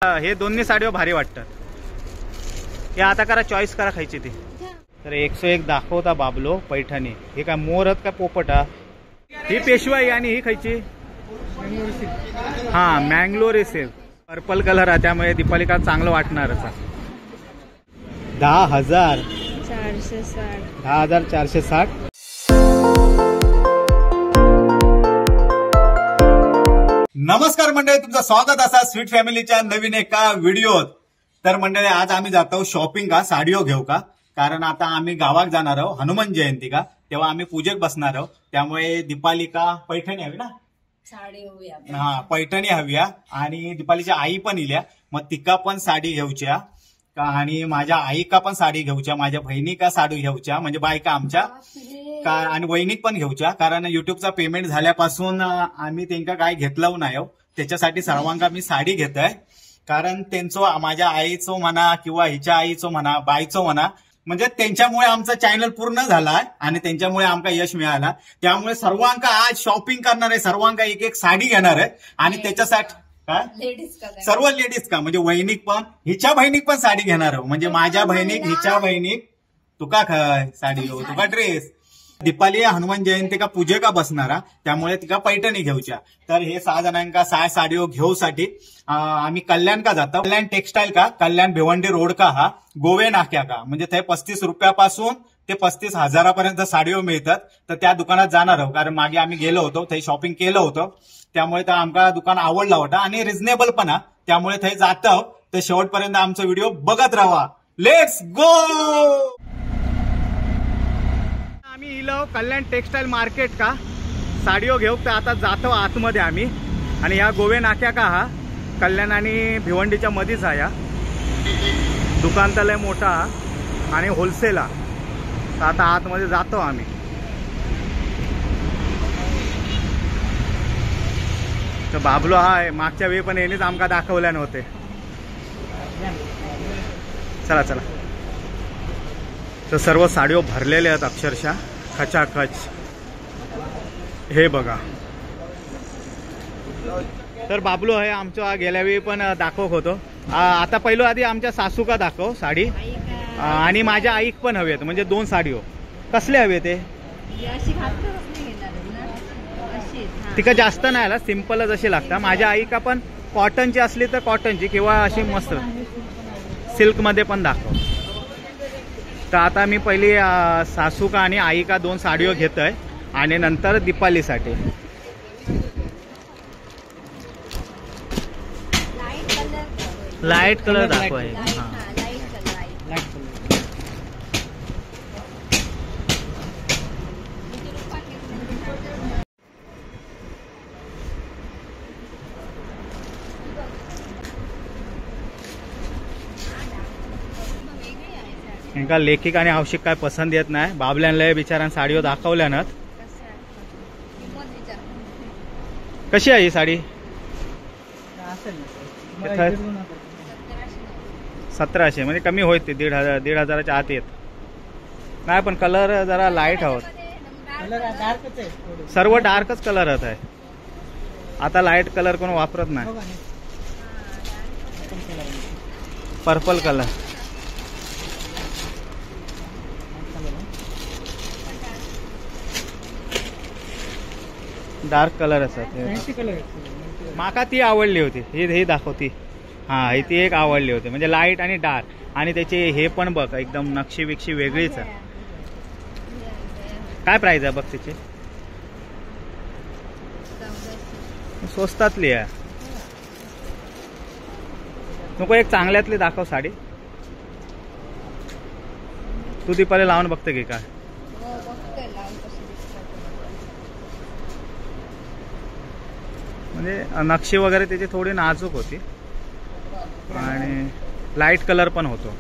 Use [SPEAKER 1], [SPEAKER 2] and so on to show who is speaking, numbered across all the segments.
[SPEAKER 1] हे दोन्ही साडीवर भारी वाटतात. हे आता करा, चॉईस करा खायची ती. तर 101 दाखवता बाबलो पैठणी. हे काय मोरत का पोपटा? ही पेशवाई आणि ही खायची. हा मँगलोर सिल्क पर्पल कलर आहे, त्यामुळे दीपालिका चांगलं वाटणारच. 10,460. नमस्कार मंडळी, तुमचं स्वागत असा स्वीट फॅमिलीच्या नवीन एका व्हिडिओत. तर मंडळी, आज आम्ही जातो शॉपिंग का साडीओ घेऊ का, कारण आता आम्ही गावात जाणार आहोत. हनुमान जयंती का, तेव्हा आम्ही पूजेक बसणार आहोत. त्यामुळे दीपालिका पैठणी हवी ना,
[SPEAKER 2] साडी हवी.
[SPEAKER 1] हा पैठणी हव्या. आणि दीपालीची आई पण इल्या, मग तिका पण साडी घेऊच्या आणि माझ्या आईका पण साडी घेऊच्या, माझ्या बहिणीका साडी घेऊच्या, म्हणजे बायका आमच्या का आणि वहिनीक पण घेऊच्या. कारण युट्यूबचा पेमेंट झाल्यापासून आम्ही त्यांना काय घेतलं नाही, त्याच्यासाठी सर्वांना मी साडी घेतोय. कारण त्यांचं, माझ्या आईचं म्हणा किंवा हिच्या आईचं म्हणा, बाईचं म्हणा, म्हणजे त्यांच्यामुळे आमचा चॅनल पूर्ण झालाय आणि त्यांच्यामुळे आमका यश मिळाला. त्यामुळे सर्वांका आज शॉपिंग करणार आहे, सर्वांका एक एक साडी घेणार आहे. आणि त्याच्यासाठी सर्व लेडीज का, म्हणजे वहिनीक पण, हिच्या बहिणीक पण साडी घेणार आहोत. म्हणजे माझ्या बहिणीक, हिच्या बहिणीक, तुका साडी घेऊ, तुका ड्रेस. दीपाली हनुमान जयंती का पूजे का बसणारा, त्यामुळे तिका पैठणी घेऊच्या. तर हे 6 जणांका 6 साडीओ घेऊसाठी आम्ही कल्याण का जातो. कल्याण टेक्सटाईल का, कल्याण भिवंडी रोड का, हा गोवे नाक्या का, म्हणजे ते 35 रुपयापासून ते 35,000 साडीओ मिळतात. तर त्या दुकानात जाणार आहोत, कारण मागे आम्ही गेलो होतो, ते शॉपिंग केलं होतं. त्यामुळे तर आमका दुकान आवडला होता आणि रिझनेबल पण, त्यामुळे ते जातो. तर शेवटपर्यंत आमचा व्हिडिओ बघत राहा. Let's go. आम्ही इलो कल्याण टेक्सटाईल मार्केट का साडीओ घेऊ. तर आता जातो आतमध्ये आम्ही. आणि या गोवे नाक्या का, हा कल्याण आणि भिवंडीच्या मध्येच आहे. या दुकान तर लय मोठा आणि होलसेल. तर आता आतमध्ये जातो आम्ही. तर बाबलो हाय, मागच्या वेळी पण यांनीच आमका दाखवल्या नव्हते. चला चला. तर सर्व साडीओ भरलेले आहेत अक्षरशः खचाखच. हे बघा. तर बाबलो आहे आमचा, गेल्या वेळी पण दाखवत होतो. आता पहिलं आधी आमच्या सासू का दाखव साडी, आणि माझ्या आईक पण हवेत, म्हणजे 2 साडीओ. कसले हवे ते? तिका जास्त नाही आला, सिंपलच अशी लागतात. माझ्या आईका पण कॉटनची असली तर कॉटनची, किंवा अशी मस्त सिल्क मध्ये पण दाखव. तर आता मी पहिली सासू का आणि आई का 2 साडीओ घेतोय, आणि नंतर दीपालीसाठी. Light colour दाखवाय. का लेखिक आणि हौशिक काय पसंत येत नाही. बाबल्यांना बिचारांना साडीओ दाखवल्या ना. कशी आहे ही साडी? 1700, म्हणजे कमी होत ते 1,500 आत येत नाही. पण कलर जरा लाईट आहोत, सर्व डार्कच कलर आहे. आता लाईट कलर कोण वापरत नाही. पर्पल कलर, डार्क कलर असतात. माका ती आवडली होती, हे दाखवती. हा, ती एक आवडली होती, म्हणजे लाईट आणि डार्क. आणि त्याचे हे पण बघ, एकदम नक्षी बिक्षी वेगळीच आहे. काय प्राइस आहे बघ तिची? स्वस्तातली आहे. नको एक चांगल्यातली दाखव साडी. तू दीपाला लावून बघते की काय? म्हणजे नक्षी वगैरे त्याची थोडी नाजूक होती आणि लाईट कलर पण होतो.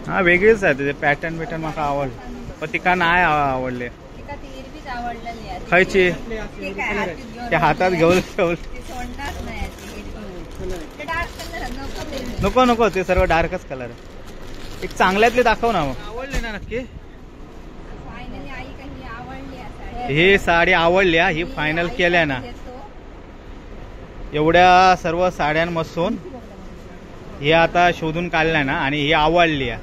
[SPEAKER 1] हा वेगळीच आहे, त्याचे पॅटर्न बिटर्न मला आवडलं, पण तिका नाही आवडले. खायची ते हातात घेऊन नको नको, ते सर्व डार्कच कलर. एक चांगल्यातले दाखव ना. आवडले ना नक्की? ही साडी आवडली, ही फायनल केल्या ना. एवढ्या सर्व साड्यांमधून हे आता शोधून काढल्या ना आणि ही आवडली आहे.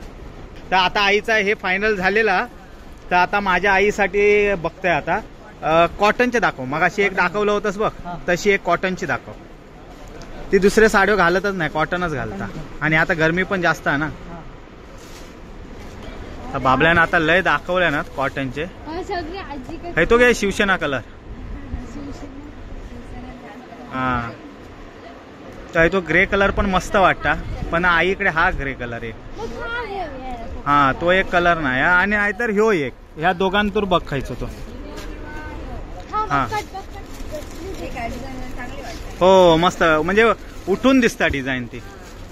[SPEAKER 1] तर आता आईचा हे फायनल झालेला. तर आता माझ्या आईसाठी बघतोय आता कॉटनचे दाखव. मग अशी एक दाखवलं होतंस बघ, तशी एक कॉटनची दाखव. ती दुसऱ्या साड्या घालतच नाही, कॉटनच घालता. आणि आता गरमी पण जास्त आहे ना. तर बाबल्यानं आता लय दाखवल्या ना कॉटनचे. हे तो घे शिवसेना कलर. हा तर तो ग्रे कलर पण मस्त वाटता. पण आईकडे हा ग्रे कलर आहे. हा तो एक कलर नाही आणि नाहीतर ह्यो एक. ह्या दोघांतून बघ खायचो तो. हा हो मस्त म्हणजे उठून दिसता डिझाईन ती.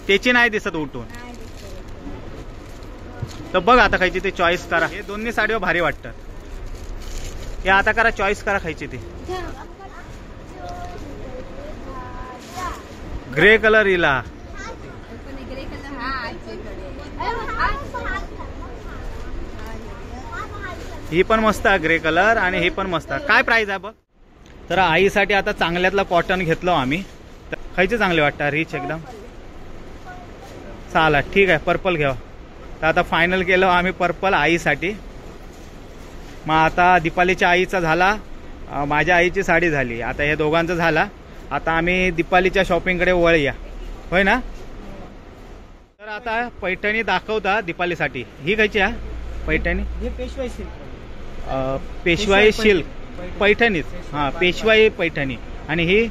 [SPEAKER 1] त्याची नाही दिसत उठून. तर बघ आता खायची ते चॉईस करा. हे दोन्ही साडीवर भारी वाटतात. हे आता करा चॉईस करा खायची ती. ग्रे कलर इला ही पण मस्त आहे ग्रे कलर आणि ही पण मस्त. काय प्राइस आहे बघ. तर आईसाठी आता चांगल्यातला कॉटन घेतलो आम्ही. खायचे चांगले वाटतं रिच एकदम. चाला ठीक आहे पर्पल घ्यावं. तर आता फायनल केलं आम्ही पर्पल आईसाठी. मग आता दीपालीच्या आईचा झाला, माझ्या आईची साडी झाली. आता हे दोघांचं झाला. आता आम्ही दीपालीच्या शॉपिंगकडे वळूया, होय ना. तर आता पैठणी दाखवता दीपालीसाठी. ही खायची आहे पैठणी.
[SPEAKER 2] पेशवाई सिल्क.
[SPEAKER 1] पेशवाई सिल्क पैठणीच. हा पेशवाई पैठणी. आणि ही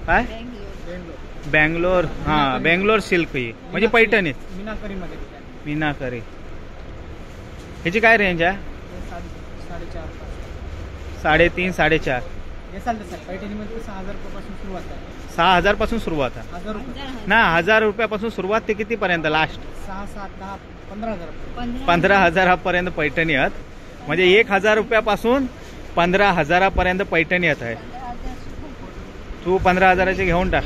[SPEAKER 1] काय बँगलोर. हा बँगलोर सिल्क ही म्हणजे पैठणीच.
[SPEAKER 2] मीनाकरी मध्ये.
[SPEAKER 1] मीनाकरी. ह्याची काय रेंज आहे. 3.5 4.5.
[SPEAKER 2] पैठणीमध्ये 6,000 रुपयापासून सुरुवात आहे.
[SPEAKER 1] 6,000 पासून सुरुवात आहे
[SPEAKER 2] 1,000 रुपये.
[SPEAKER 1] ना. 1,000 रुपयापासून सुरुवात ते किती पर्यंत लास्ट.
[SPEAKER 2] 6, 7, 10, 15,000.
[SPEAKER 1] 15,000 पर्यंत पैठणी आहेत. म्हणजे 1,000 रुपयापासून 15,000 पर्यंत पैठणी येत आहे. तू 15,000चे घेऊन टाक.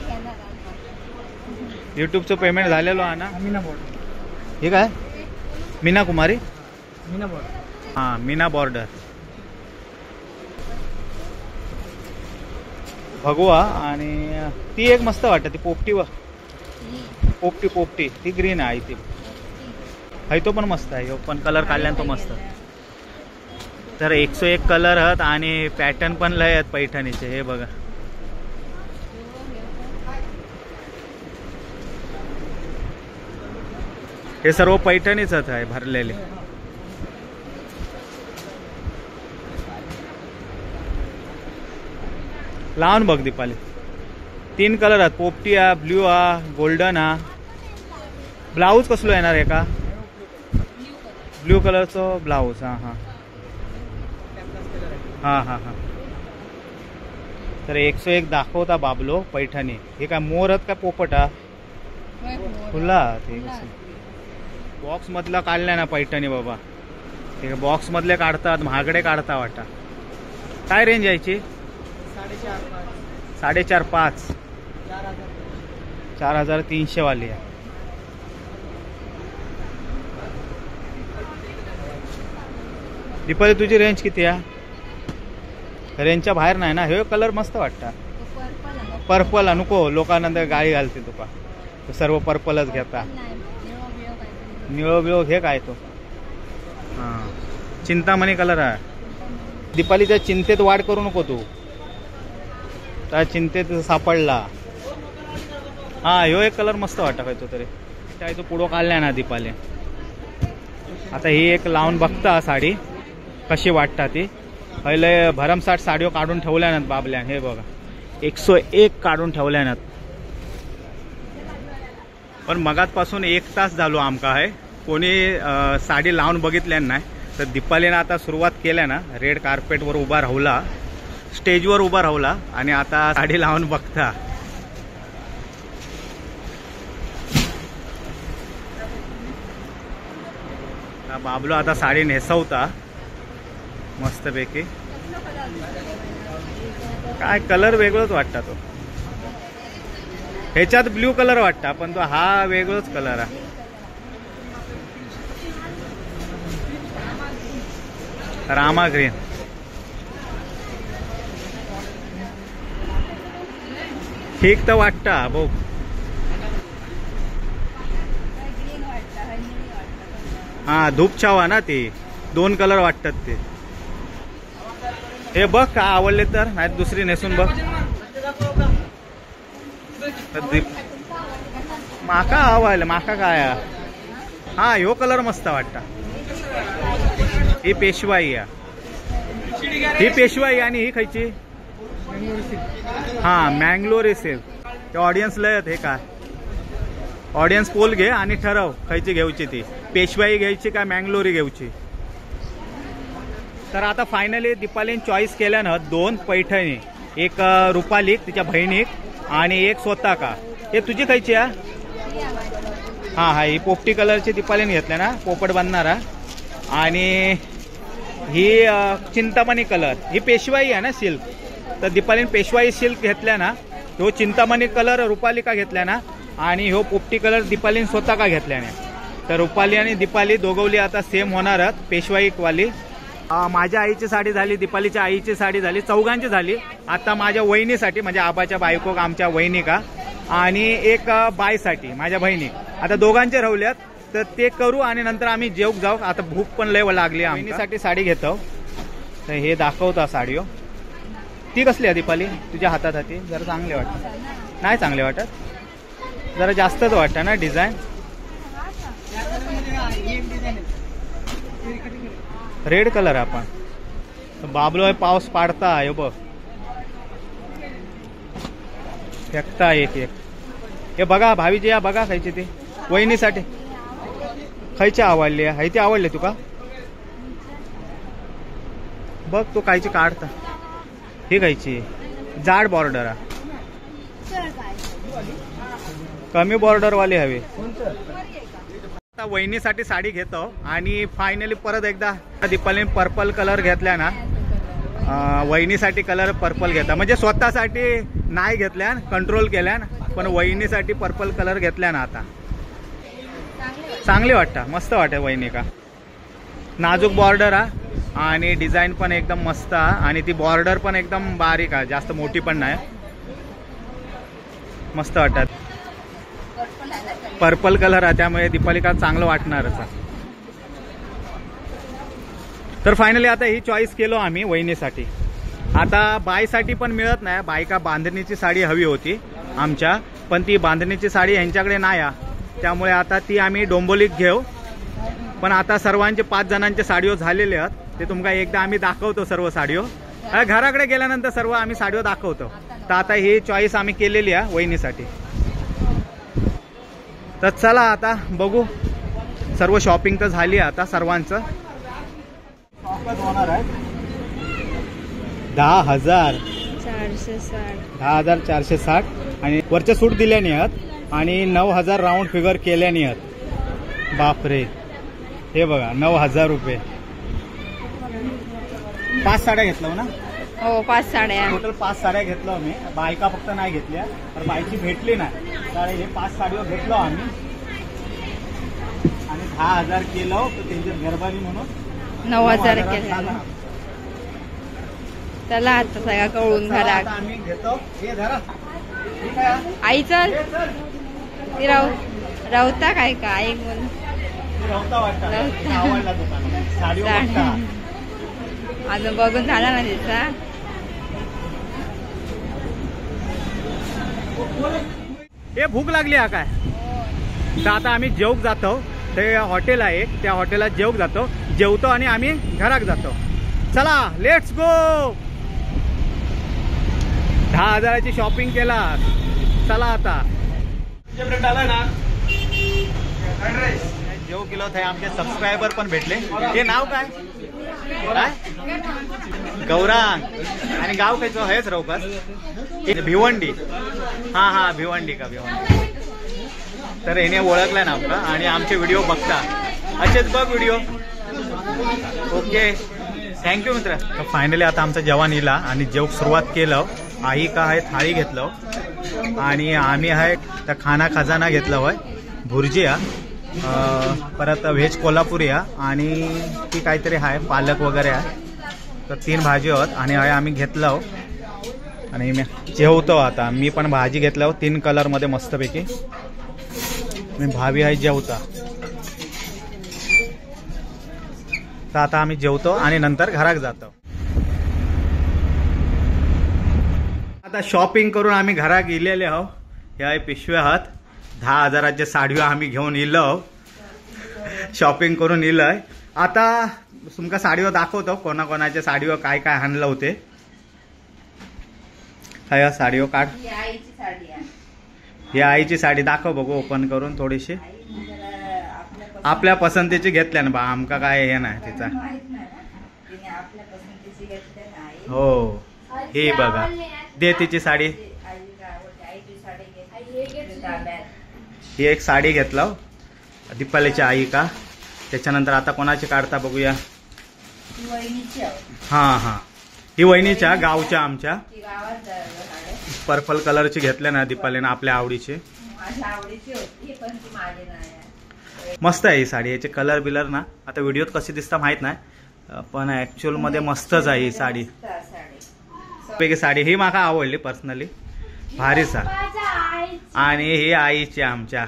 [SPEAKER 1] युट्यूबचं पेमेंट झालेलो आहे ना.
[SPEAKER 2] मीना बॉर्डर.
[SPEAKER 1] हे काय मीना कुमारी.
[SPEAKER 2] मीना बॉर्डर.
[SPEAKER 1] हा मीना बॉर्डर. भगवा. आणि ती एक मस्त वाटत ती पोपटी. पोपटी पोपटी ती ग्रीन आहे. ती हाय तो पण मस्त आहे. पण कलर काढल्यान तो मस्त. तर 101 कलर आहेत आणि पॅटर्न पण लय आहेत पैठणीचे. हे बघा हे सर्व पैठणीच आहे भरलेले. लावून बघ दीपाली. 3 कलर आहेत. पोपटी हा, ब्ल्यू हा, गोल्डन हा. ब्लाऊज कसलो येणार आहे का. ब्ल्यू कलरचं ब्लाऊज. हा हा हा हा हा. तर 101 दाखवता बाबलो पैठणी. हे काय मोर आहेत का पोपट हा. खुला ते बॉक्स मधला काढलाय ना पैठणी बाबा. ते बॉक्स मधले काढतात महागडे काढता वाटा. काय रेंज यायची. 4.5 5. 4,300 वाली आहे. दीपाली तुझी रेंज किती आहे. रेंजच्या बाहेर नाही ना. हे कलर मस्त वाटतं. पर्पल नको लोकांनंतर गाळी घालते तुका. सर्व पर्पलच घेता. निळो बिळो घे काय तो. हां चिंतामणी कलर आहे. दीपालीच्या चिंतेत वाढ करू नको तू. त्या चिंतेत सापडला. हा ह्यो एक कलर मस्त वाटत काय तो तरी. काय तो पुढं काढलाय ना दीपाली. आता ही एक लावून बघता साडी कशी वाटता ती. पहिले भरमसाठ साडीઓ काढून ठेवल्यानंत बाबल्यान. हे बघा 101 काढून ठेवल्यानंत. पण मगातपासून 1 तास झालो आमका आहे. कोणी साडी लावून बघितल्यान नाही. तर दीपालीनं आता सुरुवात केल्या ना. रेड कार्पेटवर उभा राहुला, स्टेजवर उभा राहुला आणि आता साडी लावून बघता. बाबलो आता साडी नेसवता मस्तपैकी. काय कलर वेगळंच वाटता तो. ह्याच्यात ब्ल्यू कलर वाटता पण तो हा वेगळंच कलर आहे. रामा ग्रीन. ठीक तर वाटता भाऊ. हा धूप छावा ना ते 2 कलर वाटतात ते. हे बघ का आवडले तर, नाही दुसरी नेसून बघ. माका आवडलं माका काय. हा ह्यो कलर मस्त वाटता. ही पेशवाई आहे. ही पेशवाई आणि ही खायची. हा मँगलोरी सिल्क. ते ऑडियन्स लय आहेत. हे काय ऑडियन्स पोल घे आणि ठरव खायची घ्यायची. ती पेशवाई घ्यायची का मँगलोरी घ्यायची. तर आता फायनली दीपालीने चॉईस केल्यानं 2 पैठणी, एक रुपाली तिच्या बहिणीक आणि एक स्वतः का. हे तुझी खायची आहे. हा हा ही पोपटी कलरची दीपालीने घेतल्या ना, पोपट बांधणारा. आणि ही चिंतामणी कलर. ही पेशवाई आहे ना सिल्क. तर दीपालीने पेशवाई सिल्क घेतल्या ना. ह्यो चिंतामणी कलर रुपाली का घेतल्या ना. आणि ह्यो पोपटी कलर दीपालीने स्वतः का घेतल्याने. तर रुपाली आणि दीपाली दोघवली आता सेम होणारच पेशवाईवाली. माझ्या आईची साडी झाली, दीपालीच्या आईची साडी झाली, चौघांची झाली. आता माझ्या वहिनीसाठी म्हणजे आबाच्या बायको आमच्या वहिनिका आणि एक बायसाठी माझ्या बहिणी. आता दोघांचे राहुल्यात. तर ते करू आणि नंतर आम्ही जेवू जाऊ. आता भूक पण लय लागली. बहिणीसाठी साडी घेतो. तर हे दाखवता साडी. हो ती कसली आहे दीपाली तुझ्या हातात हाती. जरा चांगले वाटत नाही. चांगले वाटत जरा जास्तच वाटतं ना डिझाईन. रेड कलर आपण बाबलो पाऊस पाडता. हे बघ फेकता एक एक. हे बघा भावीजी या बघा खायची ती वहिनीसाठी. खायची आवडली आहे ती. आवडली तुका बघ तू खायची काढता. ही खायची जाड बॉर्डर आहे. कमी बॉर्डर वाली हवी. आता वहिनीसाठी साडी घेतो आणि फायनली परत एकदा दीपालीने पर्पल कलर घेतल्या ना. वहिनीसाठी कलर पर्पल घेता म्हणजे स्वतःसाठी नाही घेतल्या, कंट्रोल केल्या. पण वहिनीसाठी पर्पल कलर घेतल्या ना. आता चांगली वाटतं मस्त वाटते वहिनी का. नाजूक बॉर्डर आहे आणि डिझाईन पण एकदम मस्त आहे. आणि ती बॉर्डर पण एकदम बारीक आहे, जास्त मोठी पण नाही. मस्त वाटतात. पर्पल कलर आहे त्यामुळे दीपाली का चांगलं वाटणारच. तर फायनली आता ही चॉईस केलो आम्ही वहिनीसाठी. आता बायसाठी पण मिळत नाही. बायका बांधणीची साडी हवी होती आमच्या, पण ती बांधणीची साडी यांच्याकडे नाही आहे. त्यामुळे आता ती आम्ही डोंबोलीत घेऊ. पण आता सर्वांचे 5 जणांचे साडीओ झालेले आहेत. ते तुमका एकदा आम्ही दाखवतो सर्व साडीओ. घराकडे गेल्यानंतर सर्व आम्ही साडीओ दाखवतो. तर आता ही चॉईस आम्ही केलेली आहे वहिनीसाठी. तर चला आता बघू. सर्व शॉपिंग तर झाली आता सर्वांचं. होणार आहे 10,460 आणि वरच्या सूट दिल्याने आहेत आणि 9,000 राऊंड फिगर केल्याने आहेत. बापरे हे बघा 9,000 रुपये. 5 साड्या घेतल्या ना.
[SPEAKER 3] हो 5 साड्या
[SPEAKER 1] टोटल 5 साड्या घेतलो आम्ही. बायका फक्त नाही घेतल्या तर बायची भेटली नाही. तर हे 5 साडीवर घेतलो आम्ही आणि 10,000 केलं. तर त्यांच्या गरबानी म्हणून
[SPEAKER 3] 9,000 केलं. चला आता सगळा कळून घरा
[SPEAKER 1] आम्ही घेतो. हे धरा
[SPEAKER 3] आई चल. ती राहता काय का आई म्हणून
[SPEAKER 1] राहता वाटतं. आवडला दुकान साडी
[SPEAKER 3] अजून बघून झाला ना तिचा.
[SPEAKER 1] हे भूक लागली हा काय. तर आता आम्ही जेवूक जातो. ते हॉटेल आहे त्या हॉटेलात जेवूक जातो. जेवतो आणि आम्ही घरात जातो. चला लेट्स गो. 10,000ची शॉपिंग केला. चला आता जेव केलं होतं. आमचे सबस्क्रायबर पण भेटले. हे नाव काय गौरांग आणि गाव खायचं हेच रवकास भिवंडी. हा भिवंडी का भिवंडी. तर याने ओळखलाय ना आमका आणि आमचे व्हिडिओ बघता. असेच बघ व्हिडिओ. ओके थँक्यू मित्र. तर फायनली आता आमचं जेवण येला आणि जेवण सुरुवात केलं. आई का आहे थाळी घेतलं आणि आम्ही आहे तर खाना खजाना घेतलं होय. भुर्जिया परत व्हेज कोल्हापुरी आणि ती काहीतरी आहे पालक वगैरे आहे. तर 3 भाजी आहेत आणि आहे आम्ही घेतलं. आणि मी जेवतो आता. मी पण भाजी घेतल्यावर 3 कलर मध्ये मस्तपैकी. मी भावी आहे जेवता. तर आता आम्ही जेवतो आणि नंतर घरात जातो. आता शॉपिंग करून आम्ही घरात गेलेले आहो. ह्या पिशव्या आहात 10,000च्या साडीवर आम्ही घेऊन येलो. शॉपिंग करून येलोय. आता तुमका साडीवर दाखवतो कोणाकोणाच्या साडीवर काय काय आणलं होते. ह्या साडीवर काढ. ही आईची साडी दाखव बघू ओपन करून थोडीशी. आपल्या पसंतीची घेतल्या ना बा. आमका काय हे नाही तिचा. हो हे बघा दे तिची साडी. ही एक साडी घेतला दीपालीची आई का. त्याच्यानंतर आता कोणाची काढता बघूया. हा हा ही वहिनीच्या गावच्या आमच्या पर्पल कलरची घेतल्या ना दीपालीनं आपल्या आवडीची. मस्त आहे ही साडी. याचे कलर बिलर ना आता व्हिडिओत कशी दिसता माहित नाही पण ऍक्च्युअल मध्ये मस्तच आहे ही साडी. पैकी साडी ही माका आवडली पर्सनली. भारी सा. आणि ही आईची आमच्या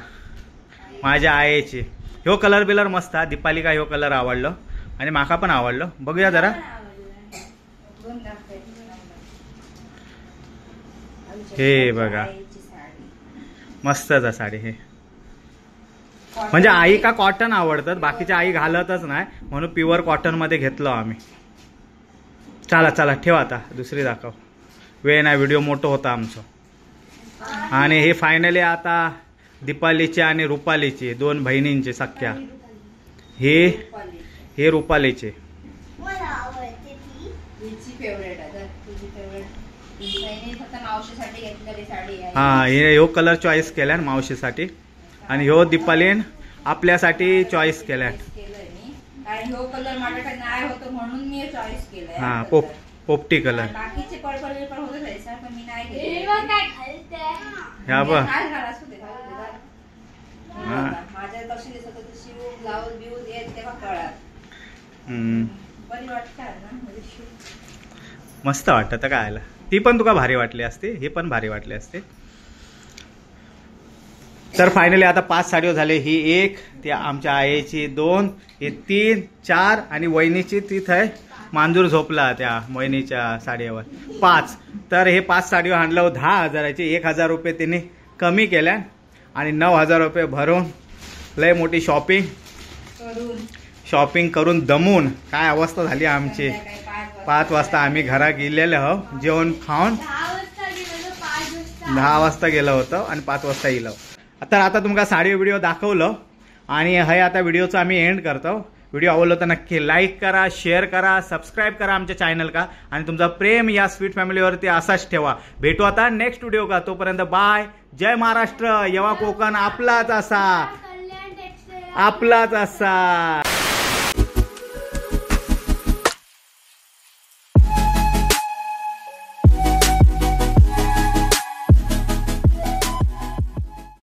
[SPEAKER 1] माझ्या आईची. ह्यो कलर बिलर मस्त. दीपाली का ह्यो कलर आवडलो आणि माका पण आवडलो. बघूया जरा. हे बघा मस्तच आहे साडी. हे म्हणजे आई का कॉटन आवडतात. बाकीच्या आई घालतच नाही म्हणून प्युअर कॉटन मध्ये घेतलो आम्ही. चला चला ठेवा आता दुसरी दाखव. वेळ नाही व्हिडिओ मोठं होता आमचं. आणि हे फायनली आता दीपालीचे आणि रुपालीचे 2 बहिणींचे सख्या. हे रुपालीचे. हा ह्यो कलर चॉईस केल्या मावशीसाठी आणि ह्यो दीपालीन आपल्यासाठी चॉईस केल्या. हा पोपटी कलर. ह्या बघ मस्त वाटत काय आला. ती पण तुका भारी वाटली असते. ही पण भारी वाटली असते. तर फायनली आता 5 साडीवर झाले. ही 1 ती आमच्या आईची 2 हे 3 4 आणि वहिनीची तिथं मांजूर झोपला त्या वहिनीच्या साडीवर 5. तर हे 5 साडीवर आणलं 10,000ची. 1,000 रुपये तिने कमी केल्या आणि 9,000 रुपये भरून लय मोठी शॉपिंग करून दमून काय अवस्था झाली आमची. 5 वाजता आम्ही घरात गेलेलो आहो. जेवण खाऊन 10 वाजता गेलो होतो आणि 5 वाजता येलो. तर आता तुमका साडी व्हिडिओ दाखवलं आणि हे आता व्हिडिओचं आम्ही एंड करतो. व्हिडिओ आवडला तर नक्की लाईक करा, शेअर करा, सबस्क्राईब करा आमच्या चॅनल का. आणि तुमचा प्रेम या स्वीट फॅमिलीवरती असाच ठेवा. भेटू आता नेक्स्ट व्हिडिओ का. तोपर्यंत बाय. जय महाराष्ट्र. येवा कोकण आपलाच असा.